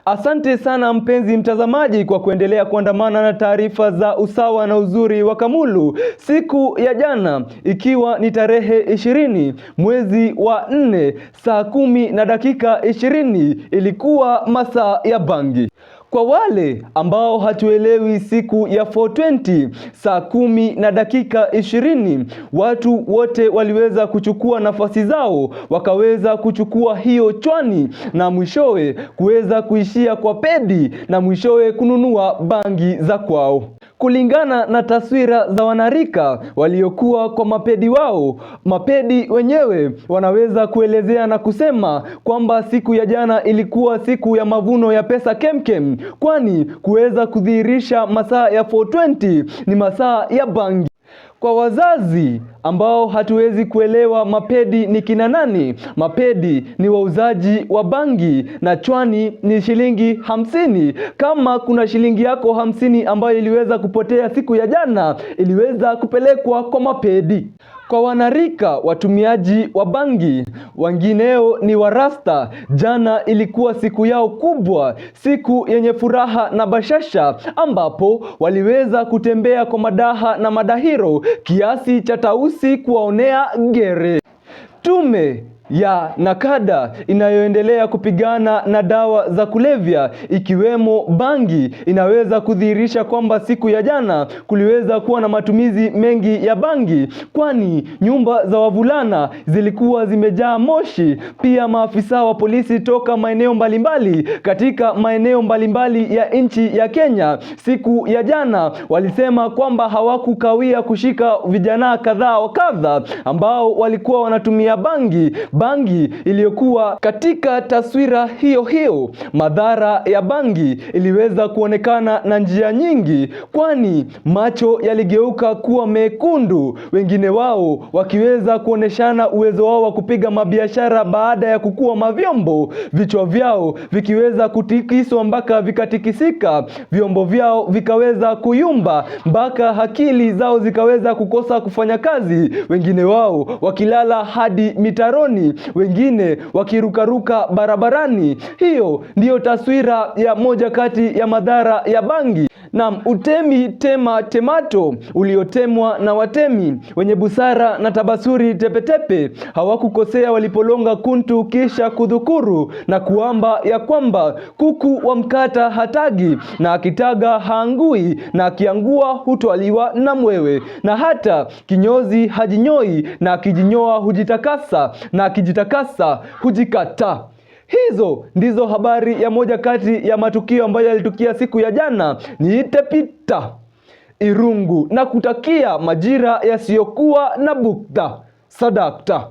Asante sana mpenzi mtazamaji kwa kuendelea kuandamana na taarifa za usawa na uzuri wa Kamulu. Siku ya jana ikiwa ni tarehe 20 mwezi wa 4 saa 10:20 ilikuwa masaa ya bangi. Kwa wale ambao hatuelewi siku ya 420 saa 10:20 watu wote waliweza kuchukua nafasi zao, wakaweza kuchukua hiyo chwani na mwishowe kuweza kuishia kwa pedi na mwishowe kununua bangi za kwao. Kulingana na taswira za wanarika waliokuwa kwa mapedi wao, mapedi wenyewe wanaweza kuelezea na kusema kwamba siku ya jana ilikuwa siku ya mavuno ya pesa kemkem, kwani kuweza kudhihirisha masaa ya 420 ni masaa ya bangi. Kwa wazazi ambao hatuwezi kuelewa mapedi ni kina nani, mapedi ni wauzaji wa bangi na chwani ni shilingi 50. Kama kuna shilingi yako 50 ambayo iliweza kupotea siku ya jana, iliweza kupelekwa kwa mapedi. Kwa wanarika watumiaji wa bangi, wengineo ni warasta, jana ilikuwa siku yao kubwa, siku yenye furaha na bashasha, ambapo waliweza kutembea kwa madaha na madahiro kiasi cha tausi kuwaonea gere. Tume ya NACADA inayoendelea kupigana na dawa za kulevya ikiwemo bangi inaweza kudhihirisha kwamba siku ya jana kuliweza kuwa na matumizi mengi ya bangi, kwani nyumba za wavulana zilikuwa zimejaa moshi. Pia maafisa wa polisi toka maeneo mbalimbali katika maeneo mbalimbali ya nchi ya Kenya siku ya jana walisema kwamba hawakukawia kushika vijana kadhaa wa kadha ambao walikuwa wanatumia bangi iliyokuwa katika taswira hiyo hiyo. Madhara ya bangi iliweza kuonekana na njia nyingi, kwani macho yaligeuka kuwa mekundu, wengine wao wakiweza kuoneshana uwezo wao wa kupiga mabiashara baada ya kukua mavyombo, vichwa vyao vikiweza kutikiswa mpaka vikatikisika, vyombo vyao vikaweza kuyumba mpaka akili zao zikaweza kukosa kufanya kazi, wengine wao wakilala hadi mitaroni, wengine wakirukaruka barabarani. Hiyo ndiyo taswira ya moja kati ya madhara ya bangi. Na utemi tema temato uliotemwa na watemi wenye busara na tabasuri tepetepe hawakukosea walipolonga kuntu kisha kudhukuru na kuamba ya kwamba kuku wa mkata hatagi na akitaga haangui na akiangua hutwaliwa na mwewe, na hata kinyozi hajinyoi na akijinyoa hujitakasa na akijitakasa hujikata. Hizo ndizo habari ya moja kati ya matukio ambayo yalitukia siku ya jana. Niite Peter Irungu na kutakia majira yasiyokuwa na bukta. Sadakta.